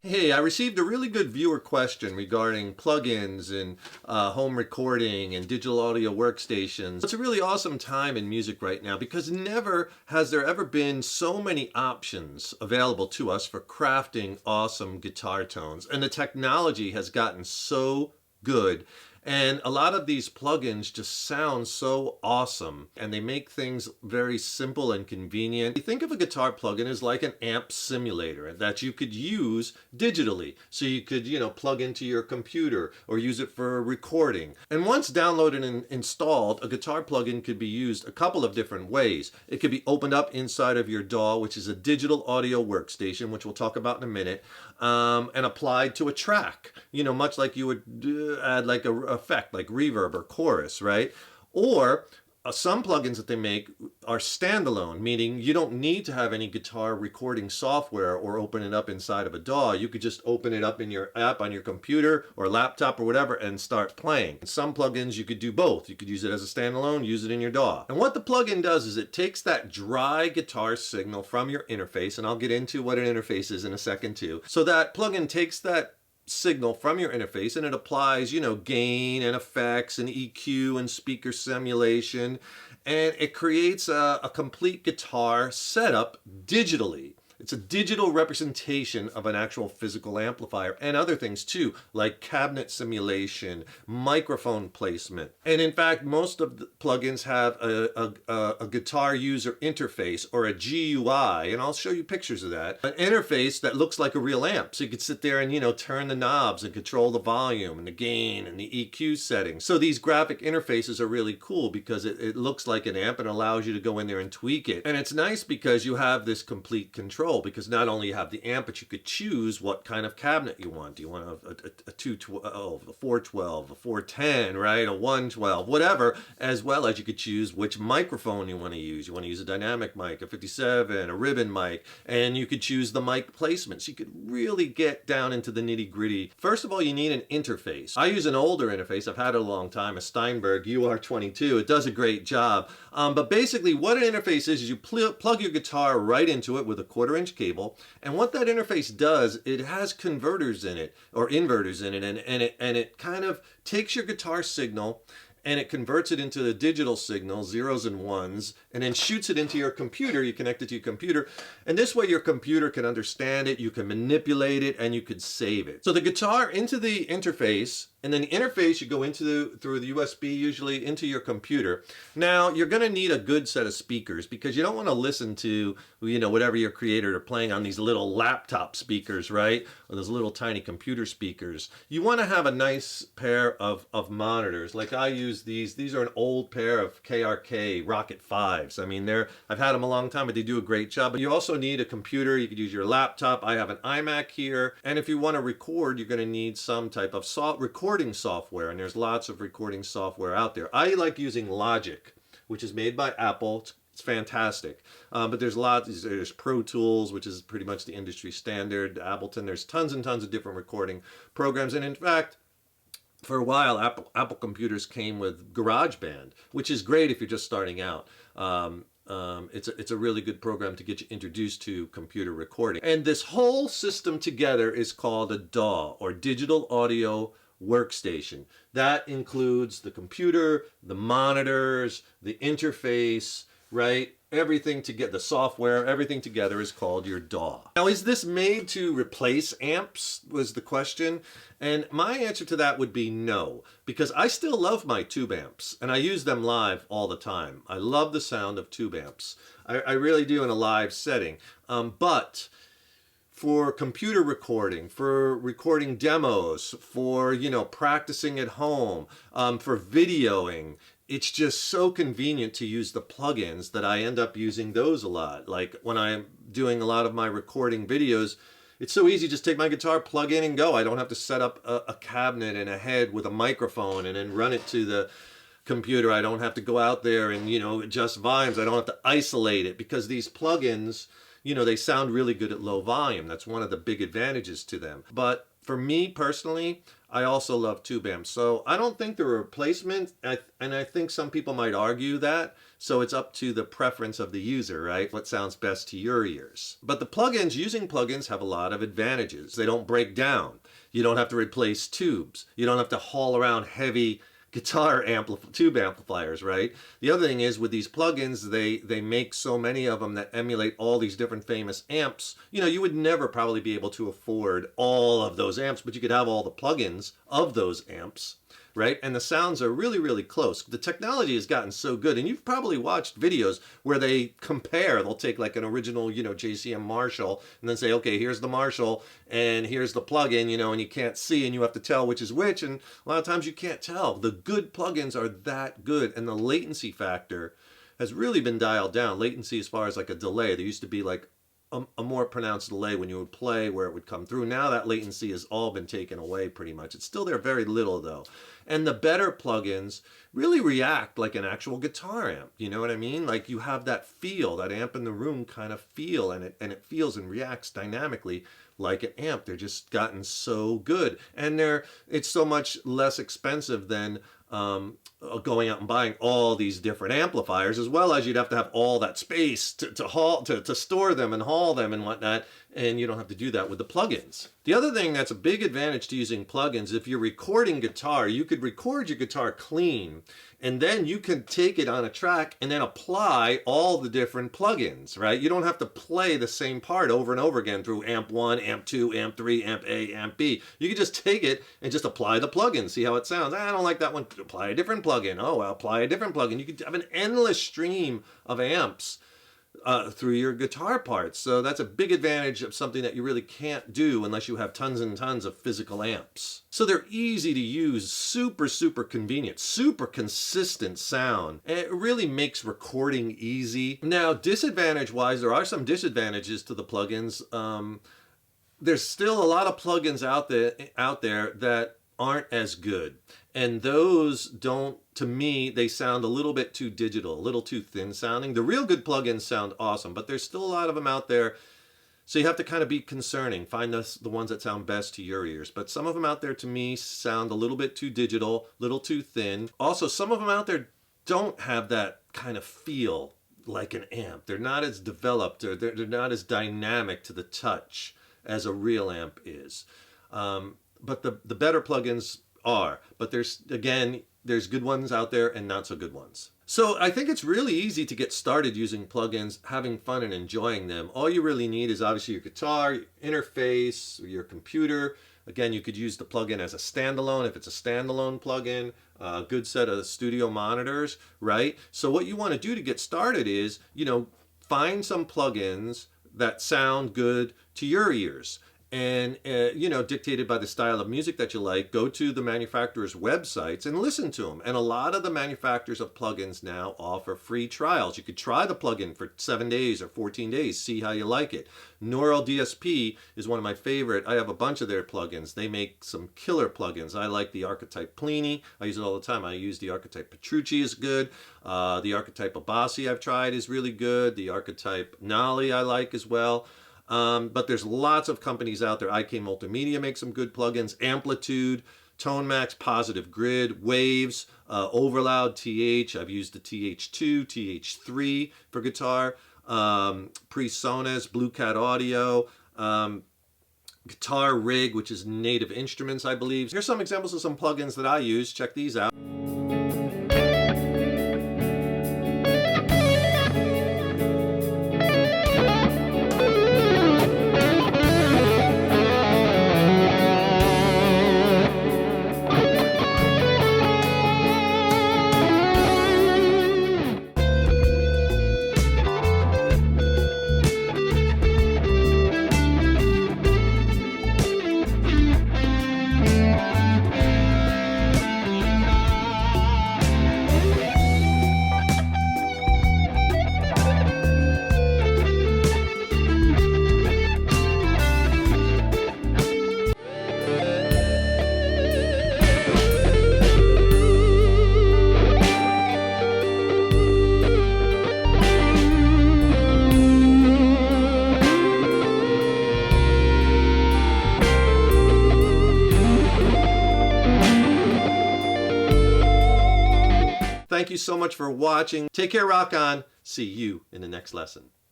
Hey, I received a really good viewer question regarding plugins and home recording and digital audio workstations. It's a really awesome time in music right now because never has there ever been so many options available to us for crafting awesome guitar tones. And the technology has gotten so good. And a lot of these plugins just sound so awesome and they make things very simple and convenient. You think of a guitar plugin as like an amp simulator that you could use digitally. So you could, plug into your computer or use it for recording. And once downloaded and installed, a guitar plugin could be used a couple of different ways. It could be opened up inside of your DAW, which is a digital audio workstation, which we'll talk about in a minute, and applied to a track, much like you would add like a effect like reverb or chorus, right? Or some plugins that they make are standalone, meaning you don't need to have any guitar recording software or open it up inside of a DAW. You could just open it up in your app on your computer or laptop or whatever and start playing. Some plugins you could do both. You could use it as a standalone, use it in your DAW. And what the plugin does is it takes that dry guitar signal from your interface, and I'll get into what an interface is in a second too. So that plugin takes that signal from your interface and it applies, gain and effects and EQ and speaker simulation, and it creates a complete guitar setup digitally. It's a digital representation of an actual physical amplifier and other things too, like cabinet simulation, microphone placement. And in fact, most of the plugins have a guitar user interface or a GUI, and I'll show you pictures of that. An interface that looks like a real amp. So you could sit there and, turn the knobs and control the volume and the gain and the EQ settings. So these graphic interfaces are really cool because it looks like an amp and allows you to go in there and tweak it. And it's nice because you have this complete control. Because not only you have the amp, but you could choose what kind of cabinet you want. Do you want a 212, a 412, a 410, right? A 112, whatever, as well as you could choose which microphone you want to use. You want to use a dynamic mic, a 57, a ribbon mic, and you could choose the mic placement. So you could really get down into the nitty gritty. First of all, you need an interface. I use an older interface. I've had it a long time, a Steinberg UR22. It does a great job. But basically what an interface is you plug your guitar right into it with a 1/4 inch cable, and what that interface does, it has converters in it or inverters in it, and it kind of takes your guitar signal and it converts it into the digital signal, zeros and ones, and then shoots it into your computer. You connect it to your computer, and this way your computer can understand it, you can manipulate it, and you could save it. So the guitar into the interface, and then the interface you go into through the USB usually into your computer. Now you're going to need a good set of speakers because you don't want to listen to whatever your creator are playing on these little laptop speakers, right? Or those little tiny computer speakers. You want to have a nice pair of monitors. Like I use these are an old pair of KRK Rocket 5s. I mean, I've had them a long time, but they do a great job. But you also need a computer. You could use your laptop. I have an iMac here, and if you want to record, you're going to need some type of recording software, and there's lots of recording software out there. I like using Logic, which is made by Apple. It's fantastic. But there's lots. There's Pro Tools, which is pretty much the industry standard. Ableton. There's tons and tons of different recording programs, and in fact, for a while, Apple computers came with GarageBand, which is great if you're just starting out. It's a really good program to get you introduced to computer recording. And this whole system together is called a DAW, or Digital Audio Workstation. That includes the computer, the monitors, the interface, right? Everything together, the software, everything together is called your DAW. Now, is this made to replace amps, was the question. And my answer to that would be no, because I still love my tube amps and I use them live all the time. I love the sound of tube amps. I really do in a live setting. But for computer recording, for recording demos, for, practicing at home, for videoing, it's just so convenient to use the plugins that I end up using those a lot. Like when I'm doing a lot of my recording videos, it's so easy, just take my guitar, plug in and go. I don't have to set up a cabinet and a head with a microphone and then run it to the computer. I don't have to go out there and, adjust volumes. I don't have to isolate it because these plugins, they sound really good at low volume. That's one of the big advantages to them. But for me personally, I also love tube amps. So I don't think they're a replacement, and I think some people might argue that, So it's up to the preference of the user, right? What sounds best to your ears. But the plugins, using plugins, have a lot of advantages. They don't break down. You don't have to replace tubes. You don't have to haul around heavy guitar tube amplifiers, right? The other thing is with these plugins, they make so many of them that emulate all these different famous amps. You know, you would never probably be able to afford all of those amps, but you could have all the plugins of those amps, right? And the sounds are really, really close. The technology has gotten so good, and you've probably watched videos where they compare. They'll take like an original, you know, JCM Marshall and then say, okay, here's the Marshall and here's the plugin, you know, and you can't see and you have to tell which is which. And a lot of times you can't tell. The good plugins are that good, and the latency factor has really been dialed down. Latency as far as like a delay. There used to be like a more pronounced delay when you would play where it would come through. Now that latency has all been taken away pretty much. It's still there very little though. And the better plugins really react like an actual guitar amp. You know what I mean? Like you have that feel, that amp in the room kind of feel, and it feels and reacts dynamically like an amp. They're just gotten so good. And it's so much less expensive than going out and buying all these different amplifiers, as well as you'd have to have all that space to store them and haul them and whatnot, and you don't have to do that with the plugins. The other thing that's a big advantage to using plugins, if you're recording guitar, you could record your guitar clean, and then you can take it on a track and then apply all the different plugins, right? You don't have to play the same part over and over again through amp 1, amp 2, amp 3, amp A, amp B. You can just take it and just apply the plugin, see how it sounds. I don't like that one, apply a different plugin. Oh, I'll apply a different plugin. You could have an endless stream of amps through your guitar parts. So that's a big advantage of something that you really can't do unless you have tons and tons of physical amps. So they're easy to use, super, super convenient, super consistent sound. And it really makes recording easy. Now, disadvantage-wise, there are some disadvantages to the plugins. There's still a lot of plugins out there that aren't as good. And those don't, to me, they sound a little bit too digital, a little too thin sounding. The real good plugins sound awesome, but there's still a lot of them out there. So you have to kind of be concerning. Find the ones that sound best to your ears. But some of them out there, to me, sound a little bit too digital, a little too thin. Also, some of them out there don't have that kind of feel like an amp. They're not as developed, or they're not as dynamic to the touch as a real amp is. But the better plugins are. But there's good ones out there and not so good ones. So I think it's really easy to get started using plugins, having fun and enjoying them. All you really need is obviously your guitar, your interface, your computer. Again, you could use the plugin as a standalone if it's a standalone plugin, a good set of studio monitors, right? So what you want to do to get started is, find some plugins that sound good to your ears. And, dictated by the style of music that you like, go to the manufacturer's websites and listen to them. And a lot of the manufacturers of plugins now offer free trials. You could try the plugin for 7 days or 14 days, see how you like it. Neural DSP is one of my favorite. I have a bunch of their plugins. They make some killer plugins. I like the Archetype Plini. I use it all the time. I use the Archetype Petrucci is good. The Archetype Abassi I've tried is really good. The Archetype Nali I like as well. But there's lots of companies out there. IK Multimedia makes some good plugins. Amplitude, ToneMax, Positive Grid, Waves, Overloud, TH. I've used the TH2, TH3 for guitar. PreSonus, Blue Cat Audio. Guitar Rig, which is Native Instruments, I believe. Here's some examples of some plugins that I use. Check these out. you so much for watching. Take care, rock on. See you in the next lesson.